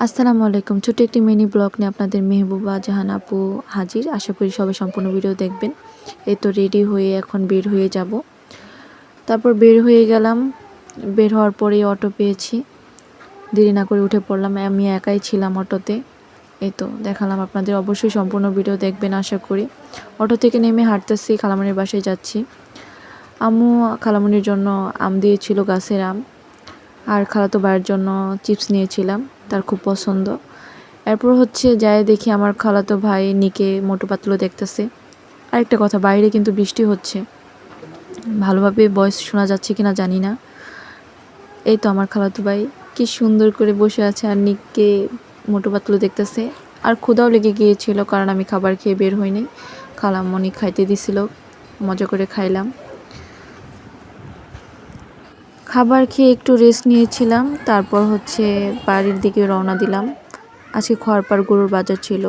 আসসালামু আলাইকুম। ছোট্ট একটি মিনি ব্লগ নিয়ে আপনাদের মেহবুবা জাহান আপু হাজির। আশা করি সবাই সম্পূর্ণ ভিডিও দেখবেন। এই তো রেডি হয়ে এখন বের হয়ে যাব। তারপর বের হয়ে গেলাম। বের হওয়ার পরেই অটো পেয়েছি। দেরি না করে উঠে পড়লাম। আমি একাই ছিলাম অটোতে। এই তো দেখালাম আপনাদের, অবশ্যই সম্পূর্ণ ভিডিও দেখবেন আশা করি। অটো থেকে নেমে হাঁটতেছি, খালামণির বাসায় যাচ্ছি। আম্মু খালামণির জন্য আম দিয়েছিল, গাছের আম। আর খালাতো ভাইয়ের জন্য চিপস নিয়েছিলাম, তার খুব পছন্দ। এরপর যাই দেখি আমার খালাতো ভাই নিকে মোটু পাতলু দেখতেছে। আরেকটা কথা, বাইরে কিন্তু বৃষ্টি হচ্ছে, ভালোভাবে ভয়েস শোনা যাচ্ছে কিনা জানি না। এই তো আমার খালাতো ভাই কি সুন্দর করে বসে আছে আর নিককে মোটু পাতলু দেখতেছে। আর ক্ষুধাও লেগে গিয়েছিল, কারণ আমি খাবার খেয়ে বের হইনি। খালামণি খাইতে দিছিল, মজা করে খাইলাম। খাবার খেয়ে একটু রেস্ট নিয়েছিলাম, তারপর বাড়ির দিকে রওনা দিলাম। আজকে খোয়ারপাড় গরুর বাজার ছিল,